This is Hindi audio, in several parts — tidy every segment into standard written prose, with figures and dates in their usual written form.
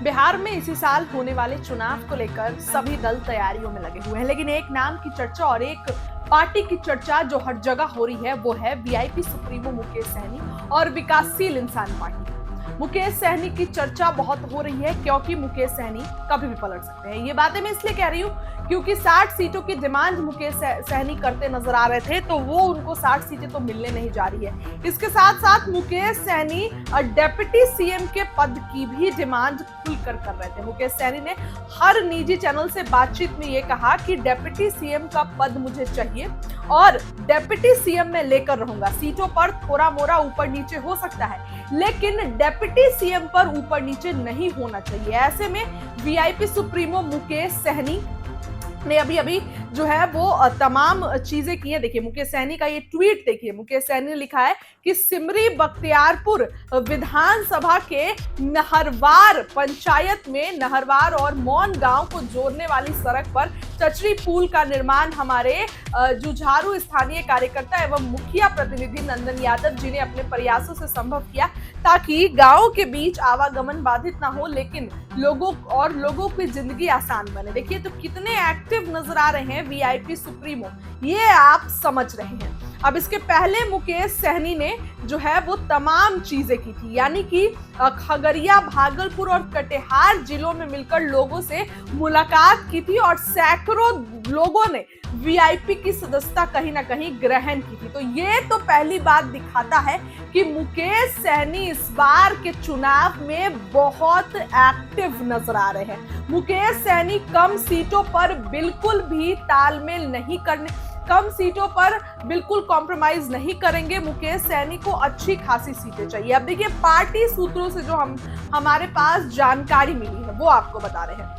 बिहार में इसी साल होने वाले चुनाव को लेकर सभी दल तैयारियों में लगे हुए हैं, लेकिन एक नाम की चर्चा और एक पार्टी की चर्चा जो हर जगह हो रही है वो है वीआईपी सुप्रीमो मुकेश सहनी और विकासशील इंसान पार्टी। मुकेश सहनी की चर्चा बहुत हो रही है क्योंकि मुकेश सहनी कभी भी पलट सकते हैं। ये बातें मैं इसलिए कह रही हूँ क्योंकि 60 सीटों की डिमांड मुकेश सहनी करते नजर आ रहे थे, तो वो उनको 60 सीटें तो मिलने नहीं जा रही है। इसके साथ साथ मुकेश सहनी डिप्टी सीएम के पद की भी डिमांड खुलकर कर रहे थे। मुकेश सहनी ने हर निजी चैनल से बातचीत में ये कहा कि डिप्टी सीएम का पद मुझे चाहिए और डिप्टी सीएम में लेकर रहूंगा। सीटों पर थोड़ा मोड़ा ऊपर नीचे हो सकता है, लेकिन डिप्टी सीएम पर ऊपर नीचे नहीं होना चाहिए। ऐसे में वीआईपी सुप्रीमो मुकेश सहनी ने अभी जो है वो तमाम चीजें की है। देखिए मुकेश सहनी का ये ट्वीट देखिए। मुकेश सहनी ने लिखा है कि सिमरी बख्तियारपुर विधानसभा के नहरवार पंचायत में नहरवार और मौन गांव को जोड़ने वाली सड़क पर चचरी पुल का निर्माण हमारे जुझारू स्थानीय कार्यकर्ता एवं मुखिया प्रतिनिधि नंदन यादव जी ने अपने प्रयासों से संभव किया ताकि गांव के बीच आवागमन बाधित ना हो, लेकिन लोगों की जिंदगी आसान बने। देखिए तो कितने एक्टिव नजर आ रहे हैं वीआईपी सुप्रीमो, ये आप समझ रहे हैं। अब इसके पहले मुकेश सहनी ने जो है वो तमाम चीजें की थी, यानी कि खगड़िया, भागलपुर और कटिहार जिलों में मिलकर लोगों से मुलाकात की थी और सैकड़ों लोगों ने वीआईपी की सदस्यता कहीं ना कहीं ग्रहण की थी। तो ये तो पहली बात दिखाता है कि मुकेश सहनी इस बार के चुनाव में बहुत एक्टिव नजर आ रहे हैं। मुकेश सहनी कम सीटों पर बिल्कुल भी तालमेल नहीं करने, कम सीटों पर बिल्कुल कॉम्प्रोमाइज नहीं करेंगे। मुकेश सहनी को अच्छी खासी सीटें चाहिए। अब देखिए पार्टी सूत्रों से जो हमारे पास जानकारी मिली है वो आपको बता रहे हैं।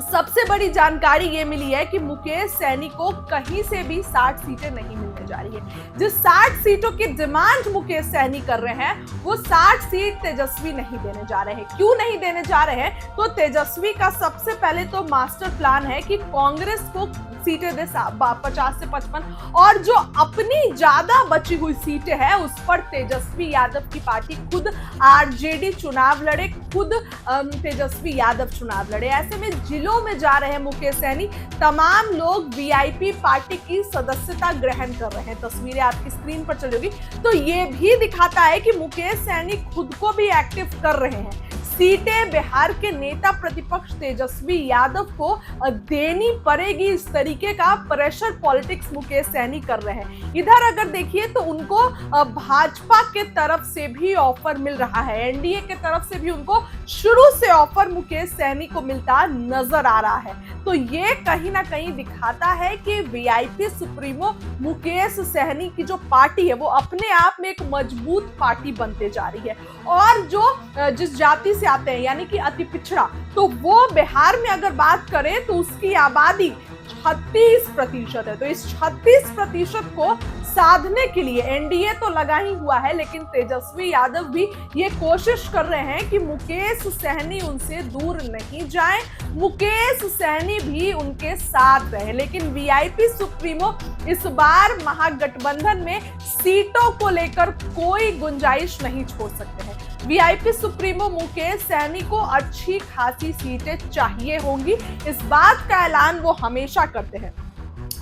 सबसे बड़ी जानकारी ये मिली है कि मुकेश सहनी को कहीं से भी 60 सीटें नहीं मिलने जा रही है। जिस 60 सीटों की डिमांड मुकेश सहनी कर रहे हैं वो 60 सीट तेजस्वी नहीं देने जा रहे हैं। क्यों नहीं देने जा रहे हैं? तो तेजस्वी का सबसे पहले तो मास्टर प्लान है कि कांग्रेस को सीटें दे 50 से 55 और जो अपनी ज्यादा बची हुई सीटें हैं उस पर तेजस्वी यादव की पार्टी खुद आरजेडी चुनाव लड़े, खुद तेजस्वी यादव चुनाव लड़े। ऐसे में जिलों में जा रहे हैं मुकेश सहनी। तमाम लोग वीआईपी पार्टी की सदस्यता ग्रहण कर रहे हैं। तस्वीरें आपकी स्क्रीन पर चल जाएगी। तो ये भी दिखाता है कि मुकेश सहनी खुद को भी एक्टिव कर रहे हैं। सीटें बिहार के नेता प्रतिपक्ष तेजस्वी यादव को देनी पड़ेगी, इस तरीके का प्रेशर पॉलिटिक्स मुकेश सहनी कर रहे हैं। इधर अगर देखिए तो उनको भाजपा के तरफ से भी ऑफर मिल रहा है, एनडीए के तरफ से भी उनको शुरू से ऑफर मुकेश सहनी को मिलता नजर आ रहा है। तो ये कहीं ना कहीं दिखाता है कि वीआईपी सुप्रीमो मुकेश सहनी की जो पार्टी है वो अपने आप में एक मजबूत पार्टी बनते जा रही है। और जो जिस जाति से आते हैं यानी कि अति पिछड़ा, तो वो बिहार में अगर बात करें तो उसकी आबादी 36% है। तो इस 36% को साधने के लिए एनडीए तो लगा ही हुआ है, लेकिन तेजस्वी यादव भी ये कोशिश कर रहे हैं कि मुकेश सहनी उनसे दूर नहीं जाए, मुकेश सहनी भी उनके साथ रहे। लेकिन वीआईपी सुप्रीमो इस बार महागठबंधन में सीटों को लेकर कोई गुंजाइश नहीं छोड़ सकते हैं। वीआईपी सुप्रीमो मुकेश सहनी को अच्छी खासी सीटें चाहिए होंगी, इस बात का ऐलान वो हमेशा करते हैं।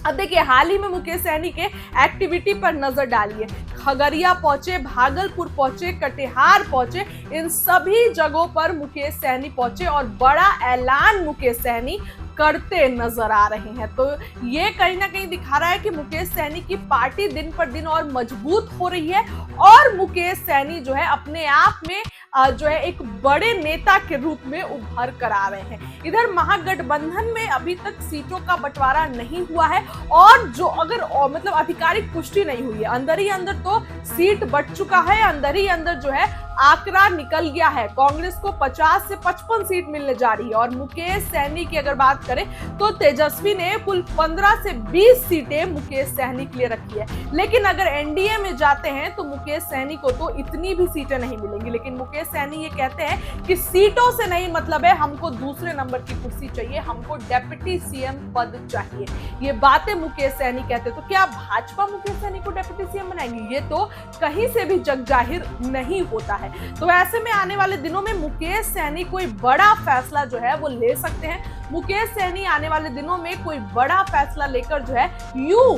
अब देखिए हाल ही में मुकेश सहनी के एक्टिविटी पर नजर डालिए। खगड़िया पहुंचे, भागलपुर पहुंचे, कटिहार पहुंचे, इन सभी जगहों पर मुकेश सहनी पहुंचे और बड़ा ऐलान मुकेश सहनी करते नजर आ रहे हैं। तो ये कहीं ना कहीं दिखा रहा है कि मुकेश सहनी की पार्टी दिन पर दिन और मजबूत हो रही है और मुकेश सहनी जो है अपने आप में जो है एक बड़े नेता के रूप में उभर कर आ रहे हैं। इधर महागठबंधन में अभी तक सीटों का बंटवारा नहीं हुआ है और जो अगर मतलब आधिकारिक पुष्टि नहीं हुई है, अंदर ही अंदर तो सीट बंट चुका है, अंदर ही अंदर जो है आंकड़ा निकल गया है। कांग्रेस को 50 से 55 सीट मिलने जा रही है और मुकेश सहनी की अगर बात करें तो तेजस्वी ने कुल 15 से 20 सीटें मुकेश सहनी के लिए रखी है। लेकिन अगर एनडीए में जाते हैं तो मुकेश सहनी को तो इतनी भी सीटें नहीं मिलेंगी। लेकिन मुकेश सहनी ये कहते हैं कि सीटों से नहीं मतलब है, हमको दूसरे नंबर की कुर्सी चाहिए, हमको डिप्टी सीएम पद चाहिए। ये बातें मुकेश सहनी कहते हैं। तो क्या भाजपा मुकेश सहनी को डिप्टी सीएम बनाएगी? ये तो कहीं से भी जग जाहिर नहीं होता है। है। तो ऐसे में आने वाले दिनों में मुकेश सहनी कोई बड़ा फैसला जो है वो ले सकते हैं। मुकेश सहनी आने वाले दिनों में कोई बड़ा फैसला लेकर जो है यूं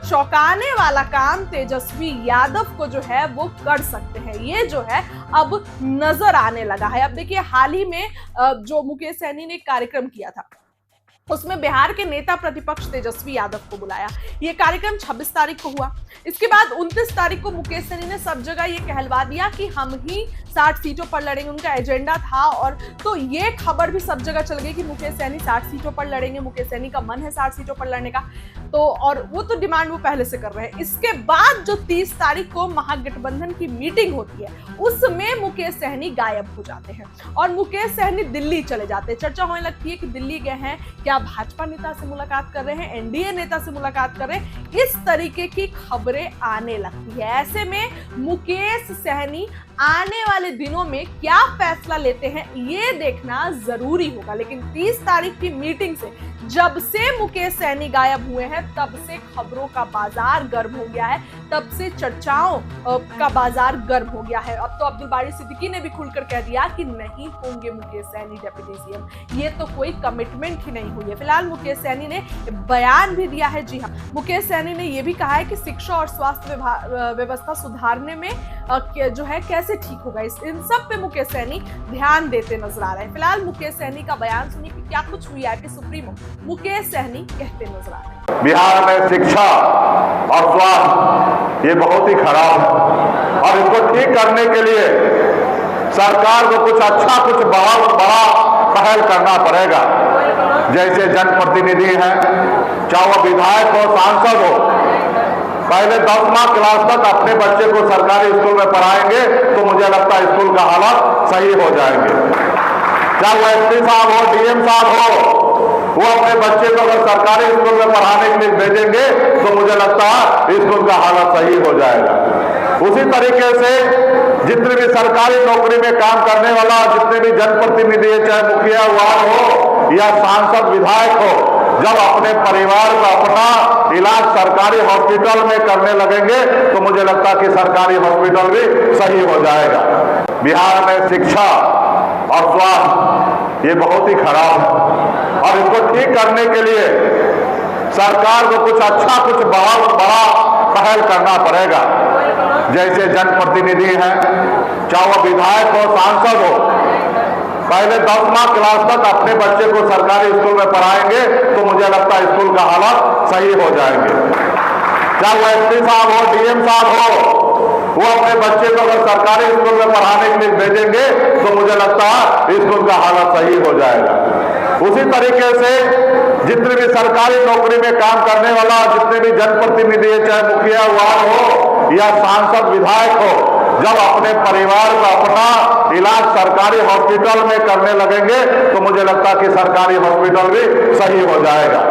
चौंकाने वाला काम तेजस्वी यादव को जो है वो कर सकते हैं। ये जो है अब नजर आने लगा है। अब देखिए, हाल ही में जो मुकेश सहनी ने एक कार्यक्रम किया था, उसमें बिहार के नेता प्रतिपक्ष तेजस्वी यादव को बुलाया। ये कार्यक्रम 26 तारीख को हुआ। इसके बाद 29 तारीख को मुकेश सहनी ने सब जगह ये कहलवा दिया कि हम ही 60 सीटों पर लड़ेंगे, उनका एजेंडा था। और तो ये खबर भी सब जगह चल गई कि मुकेश सहनी 60 सीटों पर लड़ेंगे, मुकेश सहनी का मन है 60 सीटों पर लड़ने का। तो और वो तो डिमांड वो पहले से कर रहे हैं। इसके बाद जो 30 तारीख को महागठबंधन की मीटिंग होती है, उसमें मुकेश सहनी गायब हो जाते हैं और मुकेश सहनी दिल्ली चले जाते हैं। चर्चा होने लगती है कि दिल्ली गए हैं, क्या भाजपा नेता से मुलाकात कर रहे हैं, एनडीए नेता से मुलाकात कर रहे हैं, इस तरीके की खबरें आने लगती है। ऐसे में मुकेश सहनी आने वाले दिनों में क्या फैसला लेते हैं ये देखना जरूरी होगा। लेकिन 30 तारीख की मीटिंग से, जब से मुकेश सहनी गायब हुए हैं, तब से खबरों का बाजार गर्म हो गया है, तब से चर्चाओं का बाजार गर्म हो गया है। अब तो अब्दुल बारी सिद्दीकी ने भी खुलकर कह दिया कि नहीं होंगे मुकेश सहनी डिप्टी सीएम। ये तो कोई कमिटमेंट ही नहीं हुई है। फिलहाल मुकेश सहनी ने बयान भी दिया है। जी हाँ, मुकेश सहनी ने यह भी कहा है कि शिक्षा और स्वास्थ्य व्यवस्था सुधारने में जो है कैसे ठीक होगा, इन सब पे मुकेश सहनी ध्यान देते नजर आ रहे हैं। फिलहाल मुकेश सहनी का बयान सुनिए कि क्या कुछ वीआईपी सुप्रीमो मुकेश सहनी कहते नजर आ रहे हैं। बिहार में शिक्षा और स्वास्थ्य ये बहुत ही खराब है और इसको ठीक करने के लिए सरकार को कुछ अच्छा, कुछ बहुत बड़ा पहल करना पड़ेगा। जैसे जनप्रतिनिधि हैं, चाहे वो विधायक हो, सांसद हो, पहले 10वां क्लास तक अपने बच्चे को सरकारी स्कूल में पढ़ाएंगे तो मुझे लगता है स्कूल का हालत सही हो जाएंगे। चाहे वो एसपी साहब हो, डीएम साहब हो, वो अपने बच्चे को अगर सरकारी स्कूल में पढ़ाने के लिए भेजेंगे तो मुझे लगता है स्कूल का हालत सही हो जाएगा। उसी तरीके से जितने भी सरकारी नौकरी में काम करने वाला, जितने भी जनप्रतिनिधि है, चाहे मुखिया वार्ड हो या सांसद विधायक हो, जब अपने परिवार का अपना इलाज सरकारी हॉस्पिटल में करने लगेंगे तो मुझे लगता है कि सरकारी हॉस्पिटल भी सही हो जाएगा। बिहार में शिक्षा और स्वास्थ्य ये बहुत ही खराब है और इसको ठीक करने के लिए सरकार को कुछ अच्छा, कुछ बहुत बड़ा पहल करना पड़ेगा। जैसे जनप्रतिनिधि हैं, चाहे वो विधायक हो, सांसद हो, पहले 10वां क्लास तक अपने बच्चे को सरकारी स्कूल में पढ़ाएंगे तो मुझे लगता है स्कूल का हालत सही हो जाएंगे। चाहे वो एसपी साहब हो, डीएम साहब हो, वो अपने बच्चे को अगर सरकारी स्कूल में पढ़ाने के लिए भेजेंगे तो मुझे लगता है स्कूल का हालत सही हो जाएगा। उसी तरीके से जितने भी सरकारी नौकरी में काम करने वाला, जितने भी जनप्रतिनिधि है, चाहे मुखिया वार्ड हो या सांसद विधायक हो, जब अपने परिवार का अपना इलाज सरकारी हॉस्पिटल में करने लगेंगे तो मुझे लगता है कि सरकारी हॉस्पिटल भी सही हो जाएगा।